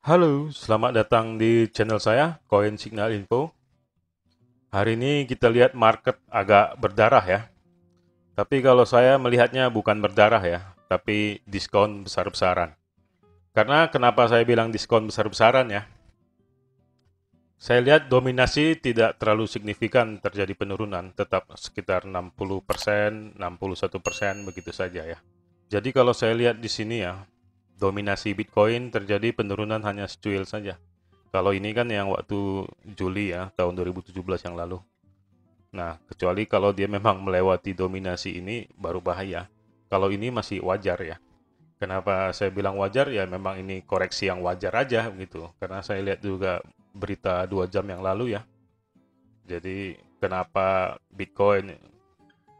Halo, selamat datang di channel saya, Coin Signal Info. Hari ini kita lihat market agak berdarah ya. Tapi kalau saya melihatnya bukan berdarah ya, tapi diskon besar-besaran. Karena kenapa saya bilang diskon besar-besaran ya? Saya lihat dominasi tidak terlalu signifikan terjadi penurunan, tetap sekitar 60%, 61% begitu saja ya. Jadi kalau saya lihat di sini ya, dominasi Bitcoin terjadi penurunan hanya secuil saja. Kalau ini kan yang waktu Juli ya, tahun 2017 yang lalu. Nah, kecuali kalau dia memang melewati dominasi ini baru bahaya. Kalau ini masih wajar ya. Kenapa saya bilang wajar? Ya memang ini koreksi yang wajar aja gitu. Karena saya lihat juga berita 2 jam yang lalu ya. Jadi kenapa Bitcoin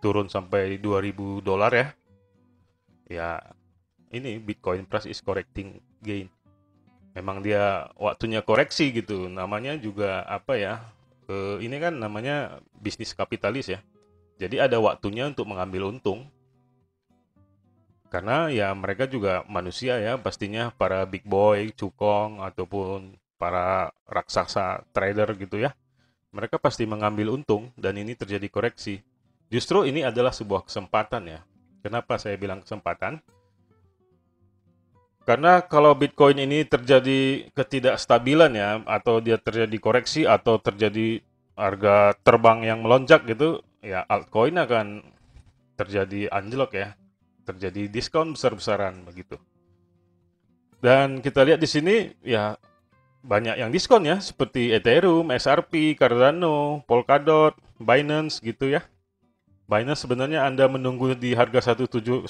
turun sampai 2000 dolar ya? Ya ini Bitcoin price is correcting gain. Memang dia waktunya koreksi gitu. Namanya juga apa ya? Ini kan namanya bisnis kapitalis ya. Jadi ada waktunya untuk mengambil untung. Karena ya mereka juga manusia ya, pastinya para big boy, cukong, ataupun para raksasa trader gitu ya. Mereka pasti mengambil untung dan ini terjadi koreksi. Justru ini adalah sebuah kesempatan ya. Kenapa saya bilang kesempatan? Karena kalau Bitcoin ini terjadi ketidakstabilan ya, atau dia terjadi koreksi, atau terjadi harga terbang yang melonjak gitu, ya altcoin akan terjadi anjlok ya, terjadi diskon besar-besaran begitu. Dan kita lihat di sini ya banyak yang diskon ya, seperti Ethereum, XRP, Cardano, Polkadot, Binance gitu ya. Binance sebenarnya Anda menunggu di harga 1.700.000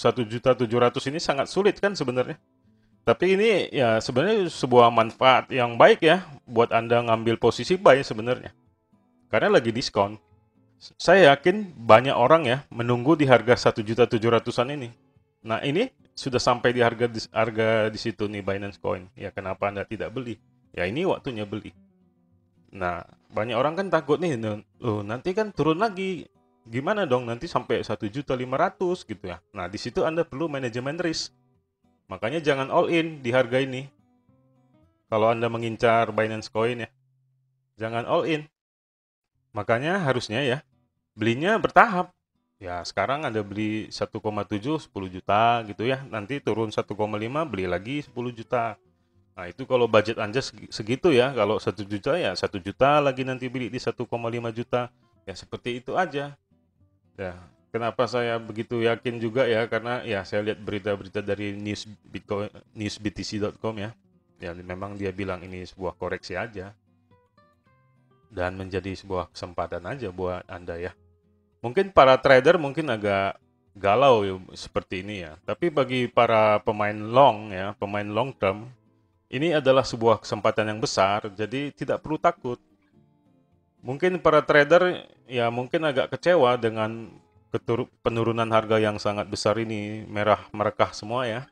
ini sangat sulit kan sebenarnya. Tapi ini ya sebenarnya sebuah manfaat yang baik ya buat Anda ngambil posisi buy sebenarnya. Karena lagi diskon. Saya yakin banyak orang ya menunggu di harga 1.700.000-an ini. Nah, ini sudah sampai di harga di situ nih Binance Coin. Ya kenapa Anda tidak beli? Ya ini waktunya beli. Nah, banyak orang kan takut nih, "Loh, nanti kan turun lagi. Gimana dong nanti sampai 1.500.000 gitu ya." Nah, di situ Anda perlu manajemen risk. Makanya jangan all in di harga ini. Kalau Anda mengincar Binance Coin ya, jangan all in. Makanya harusnya ya, belinya bertahap. Ya, sekarang Anda beli 1,7 10 juta gitu ya. Nanti turun 1,5 beli lagi 10 juta. Nah, itu kalau budget Anda segitu ya. Kalau 1 juta ya 1 juta lagi nanti beli di 1,5 juta. Ya seperti itu aja. Ya, kenapa saya begitu yakin juga ya? Karena ya saya lihat berita-berita dari news Bitcoin, newsbtc.com ya. Ya memang dia bilang ini sebuah koreksi aja dan menjadi sebuah kesempatan aja buat Anda ya. Mungkin para trader mungkin agak galau ya, seperti ini ya. Tapi bagi para pemain long ya, pemain long term, ini adalah sebuah kesempatan yang besar, jadi tidak perlu takut. Mungkin para trader ya mungkin agak kecewa dengan penurunan harga yang sangat besar ini, merah merekah semua ya.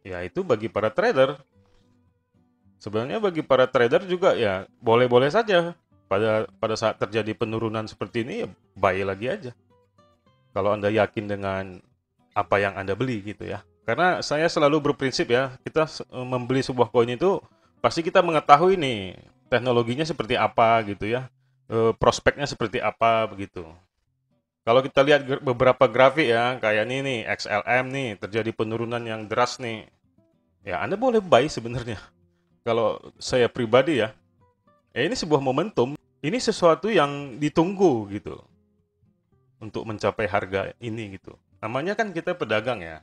Ya itu bagi para trader. Sebenarnya bagi para trader juga ya boleh-boleh saja. Pada saat terjadi penurunan seperti ini ya buy lagi aja. Kalau Anda yakin dengan apa yang Anda beli gitu ya. Karena saya selalu berprinsip ya, kita membeli sebuah koin itu pasti kita mengetahui nih teknologinya seperti apa gitu ya. Prospeknya seperti apa begitu. Kalau kita lihat beberapa grafik ya, kayak ini nih XLM nih terjadi penurunan yang deras nih. Ya, Anda boleh buy sebenarnya. Kalau saya pribadi ya, ini sebuah momentum, ini sesuatu yang ditunggu gitu untuk mencapai harga ini gitu. Namanya kan kita pedagang ya.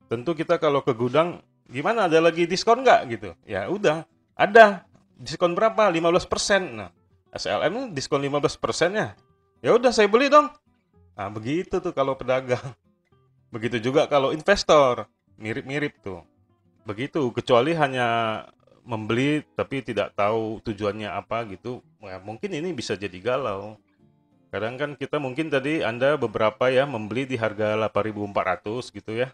Tentu kita kalau ke gudang, gimana ada lagi diskon nggak gitu? Ya udah, ada. Diskon berapa? 15%. Nah, SLM diskon 15%-nya. Ya udah saya beli dong. Nah, begitu tuh kalau pedagang. Begitu juga kalau investor. Mirip-mirip tuh. Begitu, kecuali hanya membeli tapi tidak tahu tujuannya apa gitu. Ya, mungkin ini bisa jadi galau. Kadang kan kita mungkin tadi Anda beberapa ya membeli di harga 8.400 gitu ya.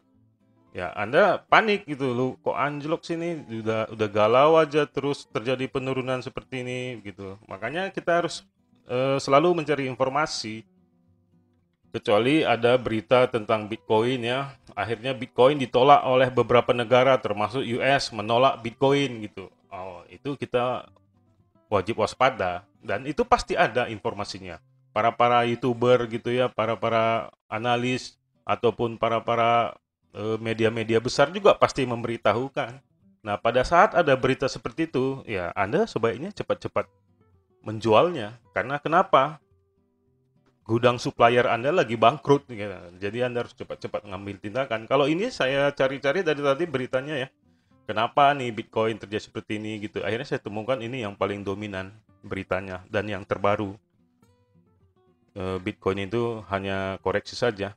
Ya, Anda panik gitu, lu kok anjlok sini, udah galau aja terus terjadi penurunan seperti ini gitu. Makanya kita harus selalu mencari informasi. Kecuali ada berita tentang Bitcoin ya, akhirnya Bitcoin ditolak oleh beberapa negara termasuk US menolak Bitcoin gitu. Oh, itu kita wajib waspada dan itu pasti ada informasinya. Para-para YouTuber gitu ya, para-para analis ataupun para-para media-media besar juga pasti memberitahukan. Nah, pada saat ada berita seperti itu, ya Anda sebaiknya cepat-cepat menjualnya. Karena kenapa? Gudang supplier Anda lagi bangkrut gitu. Jadi Anda harus cepat-cepat ngambil tindakan. Kalau ini saya cari-cari dari tadi beritanya ya. Kenapa nih Bitcoin terjadi seperti ini gitu. Akhirnya saya temukan ini yang paling dominan beritanya dan yang terbaru. Bitcoin itu hanya koreksi saja.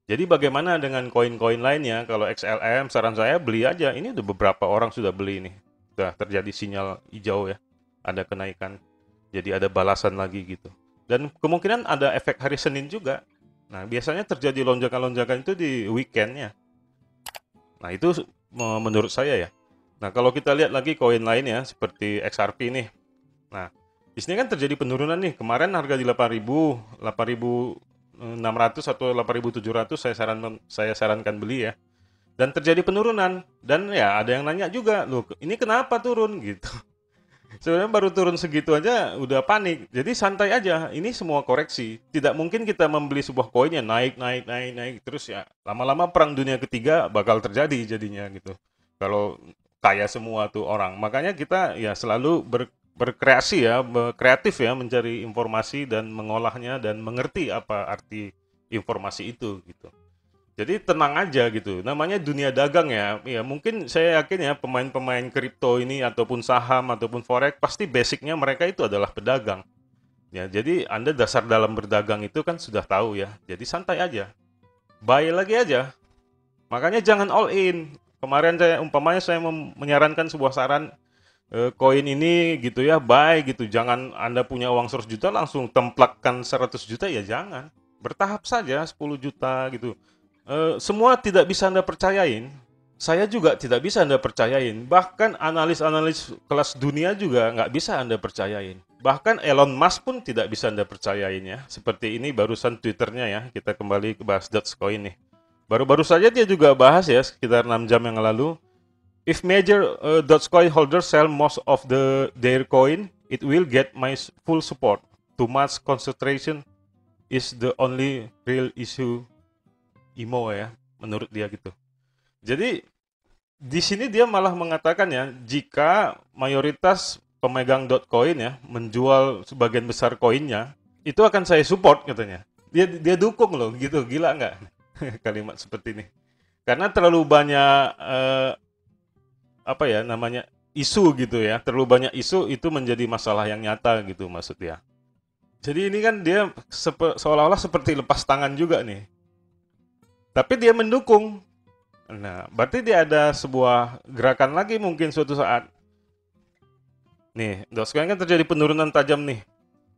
Jadi bagaimana dengan koin-koin lainnya? Kalau XLM saran saya beli aja. Ini udah beberapa orang sudah beli nih. Sudah terjadi sinyal hijau ya. Ada kenaikan. Jadi ada balasan lagi gitu. Dan kemungkinan ada efek hari Senin juga. Nah, biasanya terjadi lonjakan-lonjakan itu di weekendnya. Nah, itu menurut saya ya. Nah, kalau kita lihat lagi koin lain ya, seperti XRP nih. Nah, di sini kan terjadi penurunan nih. Kemarin harga di 8.000, 8.600 atau 8.700 saya sarankan beli ya. Dan terjadi penurunan. Dan ya ada yang nanya juga, loh ini kenapa turun gitu. Sebenarnya baru turun segitu aja udah panik. Jadi santai aja. Ini semua koreksi. Tidak mungkin kita membeli sebuah koin yang naik terus ya. Lama-lama perang dunia ketiga bakal terjadi jadinya gitu. Kalau kaya semua tuh orang. Makanya kita ya selalu berkreasi ya, kreatif ya mencari informasi dan mengolahnya dan mengerti apa arti informasi itu gitu. Jadi tenang aja gitu. Namanya dunia dagang ya. Ya mungkin saya yakin ya pemain-pemain kripto ini ataupun saham ataupun forex pasti basicnya mereka itu adalah pedagang. Ya, jadi Anda dasar dalam berdagang itu kan sudah tahu ya. Jadi santai aja. Buy lagi aja. Makanya jangan all in. Kemarin saya umpamanya saya menyarankan sebuah saran koin ini gitu ya, buy gitu. Jangan Anda punya uang 100 juta langsung templakkan 100 juta ya jangan. Bertahap saja 10 juta gitu. Semua tidak bisa Anda percayain. Saya juga tidak bisa Anda percayain. Bahkan analis-analis kelas dunia juga nggak bisa Anda percayain. Bahkan Elon Musk pun tidak bisa Anda percayain ya. Seperti ini barusan Twitternya ya. Kita kembali ke bahas Dogecoin nih. Baru-baru saja dia juga bahas ya sekitar 6 jam yang lalu. If major Dogecoin holders sell most of their coin, it will get my full support. Too much concentration is the only real issue IMO ya, menurut dia gitu. Jadi di sini dia malah mengatakan ya, jika mayoritas pemegang Dogecoin ya menjual sebagian besar koinnya, itu akan saya support katanya. Dia dukung loh, gitu gila nggak kalimat seperti ini? Karena terlalu banyak apa ya namanya isu gitu ya, terlalu banyak isu itu menjadi masalah yang nyata gitu maksud dia. Jadi ini kan dia seolah-olah seperti lepas tangan juga nih. Tapi dia mendukung. Nah, berarti dia ada sebuah gerakan lagi mungkin suatu saat. Nih, sekarang kan terjadi penurunan tajam nih.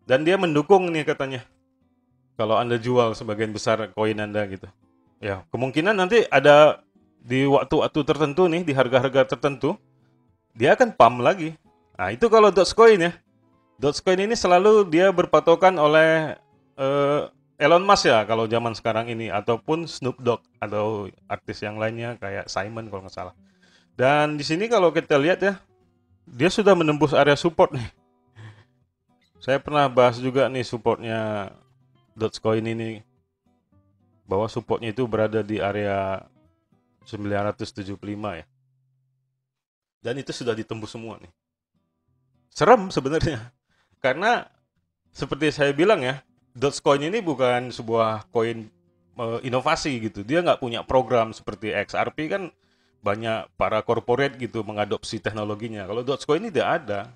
Dan dia mendukung nih katanya. Kalau Anda jual sebagian besar koin Anda gitu. Ya, kemungkinan nanti ada di waktu-waktu tertentu nih, di harga-harga tertentu, dia akan pump lagi. Nah, itu kalau Dogecoin ya. Dogecoin ini selalu dia berpatokan oleh Elon Musk ya kalau zaman sekarang ini ataupun Snoop Dogg atau artis yang lainnya kayak Simon kalau nggak salah. Dan di sini kalau kita lihat ya, dia sudah menembus area support nih. Saya pernah bahas juga nih supportnya Dogecoin ini bahwa supportnya itu berada di area 975 ya. Dan itu sudah ditembus semua nih. Serem sebenarnya. Karena seperti saya bilang ya, Dogecoin ini bukan sebuah koin inovasi gitu. Dia nggak punya program seperti XRP kan banyak para corporate gitu mengadopsi teknologinya. Kalau Dogecoin ini tidak ada.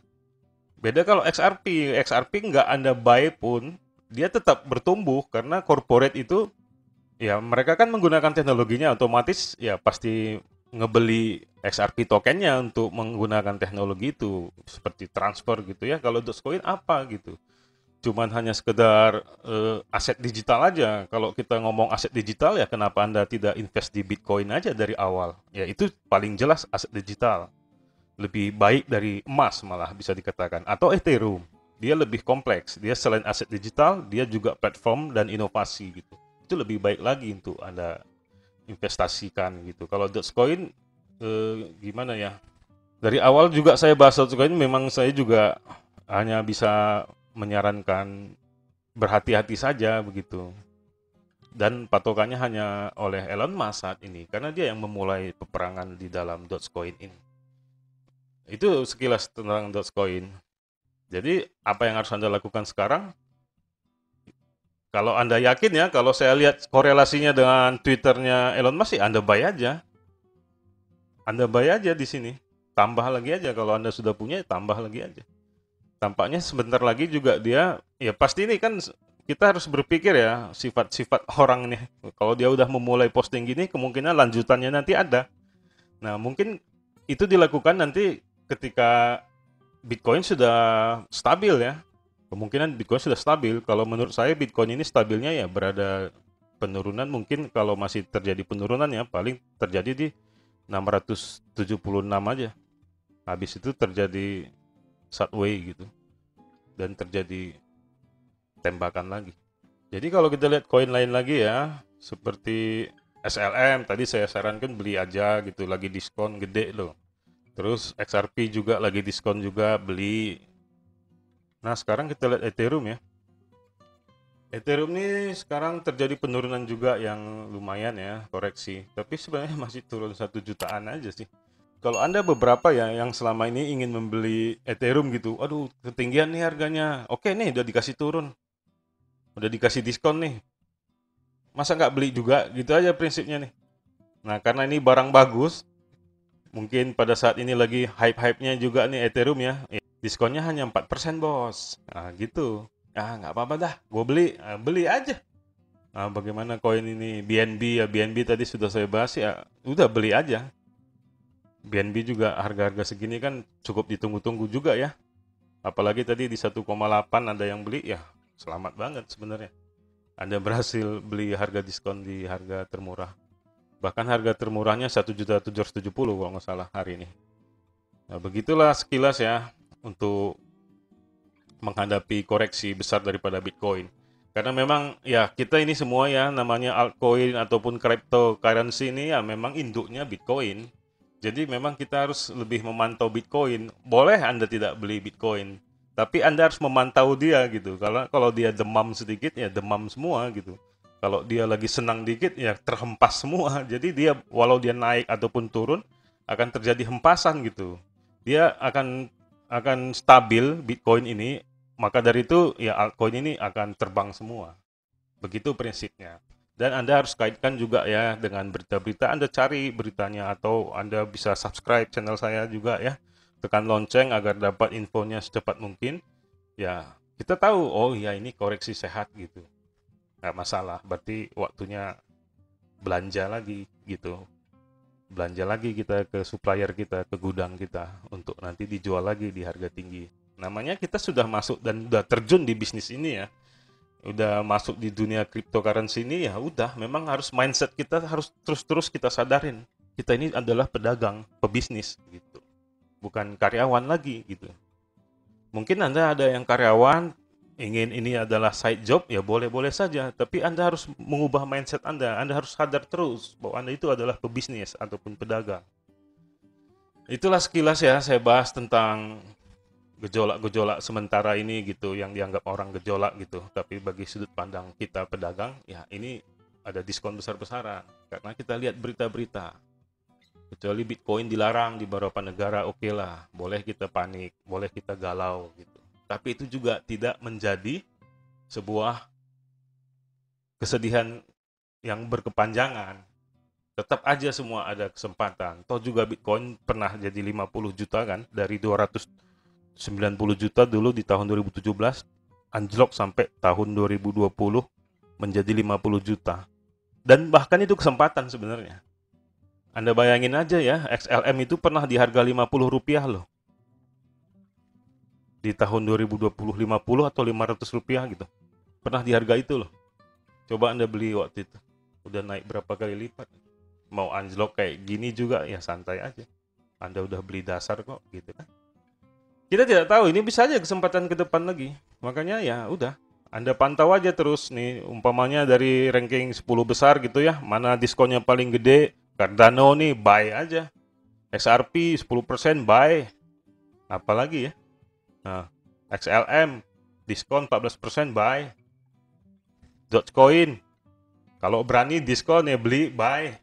Beda kalau XRP. XRP nggak Anda buy pun, dia tetap bertumbuh karena corporate itu ya mereka kan menggunakan teknologinya otomatis ya pasti ngebeli XRP tokennya untuk menggunakan teknologi itu seperti transfer gitu ya. Kalau Dogecoin apa gitu? Cuman hanya sekedar aset digital aja. Kalau kita ngomong aset digital ya kenapa Anda tidak invest di Bitcoin aja dari awal? Ya itu paling jelas aset digital. Lebih baik dari emas malah bisa dikatakan. Atau Ethereum. Dia lebih kompleks. Dia selain aset digital, dia juga platform dan inovasi gitu. Itu lebih baik lagi untuk Anda investasikan gitu. Kalau Dogecoin gimana ya? Dari awal juga saya bahas altcoin, memang saya juga hanya bisa menyarankan berhati-hati saja begitu. Dan patokannya hanya oleh Elon Musk saat ini, karena dia yang memulai peperangan di dalam Dogecoin ini. Itu sekilas tentang Dogecoin. Jadi apa yang harus Anda lakukan sekarang? Kalau Anda yakin ya, kalau saya lihat korelasinya dengan Twitternya Elon Musk sih, Anda buy aja. Anda buy aja di sini. Tambah lagi aja, kalau Anda sudah punya, tambah lagi aja. Tampaknya sebentar lagi juga dia, ya pasti ini kan kita harus berpikir ya, sifat-sifat orang nih. Kalau dia udah memulai posting gini, kemungkinan lanjutannya nanti ada. Nah, mungkin itu dilakukan nanti ketika Bitcoin sudah stabil ya. Kemungkinan Bitcoin sudah stabil. Kalau menurut saya Bitcoin ini stabilnya ya berada penurunan, mungkin kalau masih terjadi penurunan ya paling terjadi di 676 aja. Habis itu terjadi sideway gitu dan terjadi tembakan lagi. Jadi kalau kita lihat koin lain lagi ya, seperti SLM tadi saya sarankan beli aja gitu, lagi diskon gede loh. Terus XRP juga lagi diskon juga, beli. Nah, sekarang kita lihat Ethereum ya. Ethereum ini sekarang terjadi penurunan juga yang lumayan ya, koreksi. Tapi sebenarnya masih turun 1 jutaan aja sih. Kalau Anda beberapa ya yang selama ini ingin membeli Ethereum gitu, aduh ketinggian nih harganya. Oke nih udah dikasih turun, udah dikasih diskon nih. Masa nggak beli juga? Gitu aja prinsipnya nih. Nah karena ini barang bagus, mungkin pada saat ini lagi hype-hype-nya juga nih Ethereum ya. Diskonnya hanya 4% bos. Nah gitu. Ah nggak apa-apa dah, gue beli. Beli aja. Nah, bagaimana koin ini BNB ya, BNB tadi sudah saya bahas ya, udah beli aja. BNB juga harga-harga segini kan cukup ditunggu-tunggu juga ya. Apalagi tadi di 1,8 ada yang beli ya, selamat banget sebenarnya. Anda berhasil beli harga diskon di harga termurah. Bahkan harga termurahnya 1.770.000 kalau nggak salah hari ini. Nah, begitulah sekilas ya untuk menghadapi koreksi besar daripada Bitcoin. Karena memang ya kita ini semua ya namanya altcoin ataupun cryptocurrency ini ya memang induknya Bitcoin. Jadi memang kita harus lebih memantau Bitcoin. Boleh Anda tidak beli Bitcoin, tapi Anda harus memantau dia gitu. Kalau dia demam sedikit ya demam semua gitu. Kalau dia lagi senang dikit ya terhempas semua. Jadi dia walau dia naik ataupun turun akan terjadi hempasan gitu. Dia akan stabil Bitcoin ini, maka dari itu ya altcoin ini akan terbang semua. Begitu prinsipnya. Dan Anda harus kaitkan juga ya dengan berita-berita. Anda cari beritanya atau Anda bisa subscribe channel saya juga ya. Tekan lonceng agar dapat infonya secepat mungkin. Ya, kita tahu, oh ya ini koreksi sehat gitu. Nggak masalah, berarti waktunya belanja lagi gitu. Belanja lagi kita ke supplier kita, ke gudang kita untuk nanti dijual lagi di harga tinggi. Namanya kita sudah masuk dan sudah terjun di bisnis ini ya. Udah masuk di dunia cryptocurrency ini ya udah memang harus mindset kita harus terus-terus kita sadarin. Kita ini adalah pedagang, pebisnis gitu. Bukan karyawan lagi gitu. Mungkin Anda ada yang karyawan ingin ini adalah side job ya boleh-boleh saja, tapi Anda harus mengubah mindset Anda. Anda harus sadar terus bahwa Anda itu adalah pebisnis ataupun pedagang. Itulah sekilas ya saya bahas tentang gejolak-gejolak sementara ini gitu yang dianggap orang gejolak gitu, tapi bagi sudut pandang kita pedagang ya ini ada diskon besar-besaran karena kita lihat berita-berita. Kecuali Bitcoin dilarang di beberapa negara, oke lah, boleh kita panik, boleh kita galau gitu. Tapi itu juga tidak menjadi sebuah kesedihan yang berkepanjangan. Tetap aja semua ada kesempatan. Toh juga Bitcoin pernah jadi 50 juta kan, dari 290 juta dulu di tahun 2017, anjlok sampai tahun 2020 menjadi 50 juta. Dan bahkan itu kesempatan sebenarnya. Anda bayangin aja ya, XLM itu pernah di harga 50 rupiah loh. Di tahun 2020, 50 atau 500 rupiah gitu. Pernah di harga itu loh. Coba Anda beli waktu itu. Udah naik berapa kali lipat. Mau anjlok kayak gini juga ya santai aja. Anda udah beli dasar kok gitu kan. Kita tidak tahu, ini bisa aja kesempatan ke depan lagi. Makanya ya udah, Anda pantau aja terus nih, umpamanya dari ranking 10 besar gitu ya, mana diskonnya paling gede, Cardano nih buy aja. XRP 10% buy. Apalagi ya? Nah, XLM diskon 14% buy. Dogecoin kalau berani diskon ya beli buy.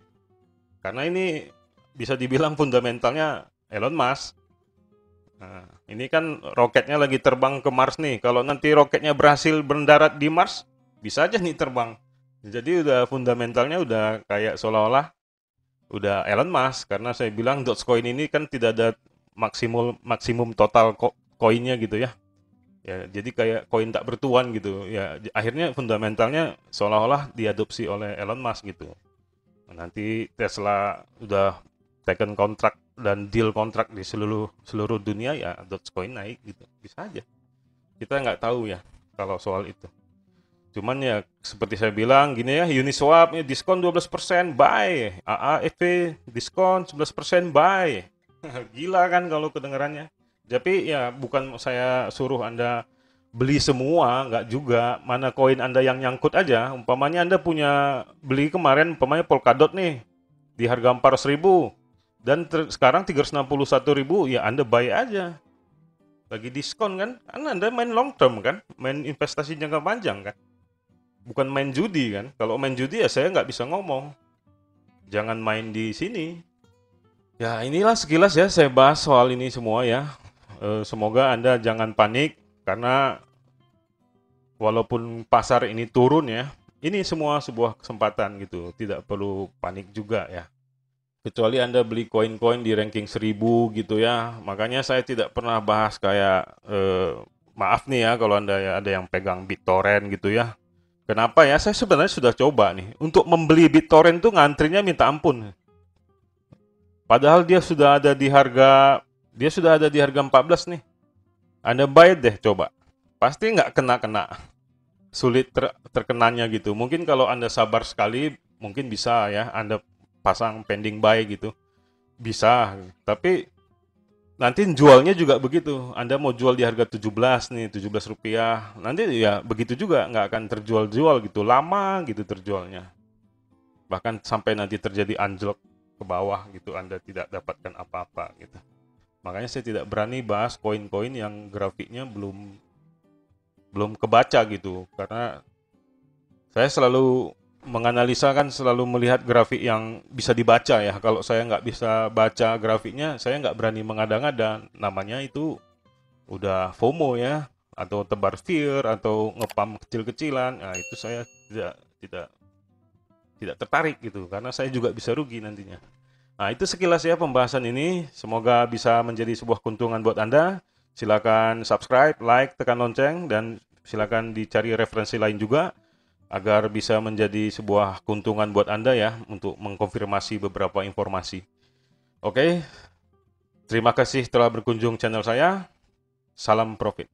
Karena ini bisa dibilang fundamentalnya Elon Musk. Nah, ini kan roketnya lagi terbang ke Mars nih. Kalau nanti roketnya berhasil mendarat di Mars, bisa aja nih terbang. Jadi udah fundamentalnya udah kayak seolah-olah udah Elon Musk. Karena saya bilang Dogecoin ini kan tidak ada maksimum total koinnya gitu ya. Ya, jadi kayak koin tak bertuan gitu. Ya, akhirnya fundamentalnya seolah-olah diadopsi oleh Elon Musk gitu. Nanti Tesla udah taken kontrak dan deal kontrak di seluruh dunia, ya Dogecoin naik gitu. Bisa aja. Kita nggak tahu ya kalau soal itu. Cuman ya seperti saya bilang gini ya, Uniswap ya, diskon 12% buy, AAFP diskon 11% buy. Gila kan kalau kedengarannya. Tapi ya bukan saya suruh Anda beli semua, nggak juga. Mana koin Anda yang nyangkut aja. Umpamanya Anda punya beli kemarin umpamanya Polkadot nih di harga 400.000 dan sekarang 361.000, ya Anda buy aja. Lagi diskon kan? Karena Anda main long term kan? Main investasi jangka panjang kan? Bukan main judi kan? Kalau main judi ya saya nggak bisa ngomong. Jangan main di sini. Ya inilah sekilas ya saya bahas soal ini semua ya. Semoga Anda jangan panik karena walaupun pasar ini turun ya, ini semua sebuah kesempatan gitu. Tidak perlu panik juga ya. Kecuali Anda beli koin-koin di ranking 1000 gitu ya. Makanya saya tidak pernah bahas kayak maaf nih ya kalau Anda ya ada yang pegang BitTorrent gitu ya. Kenapa ya? Saya sebenarnya sudah coba nih. Untuk membeli BitTorrent tuh ngantrinya minta ampun. Padahal dia sudah ada di harga 14 nih. Anda buy deh coba. Pasti nggak kena-kena. Sulit terkenanya gitu. Mungkin kalau Anda sabar sekali, mungkin bisa ya. Anda pasang pending buy gitu. Bisa. Tapi nanti jualnya juga begitu. Anda mau jual di harga 17 nih, 17 rupiah. Nanti ya begitu juga. Nggak akan terjual-jual gitu. Lama gitu terjualnya. Bahkan sampai nanti terjadi anjlok ke bawah gitu, Anda tidak dapatkan apa-apa gitu. Makanya saya tidak berani bahas koin-koin yang grafiknya belum kebaca gitu, karena saya selalu menganalisa kan selalu melihat grafik yang bisa dibaca ya. Kalau saya nggak bisa baca grafiknya, saya nggak berani mengada-ngada. Namanya itu udah FOMO ya, atau tebar fear, atau ngepam kecil-kecilan. Nah itu saya tidak tertarik gitu, karena saya juga bisa rugi nantinya. Nah, itu sekilas ya pembahasan ini. Semoga bisa menjadi sebuah keuntungan buat Anda. Silakan subscribe, like, tekan lonceng, dan silakan dicari referensi lain juga agar bisa menjadi sebuah keuntungan buat Anda ya untuk mengkonfirmasi beberapa informasi. Oke, terima kasih telah berkunjung channel saya. Salam profit.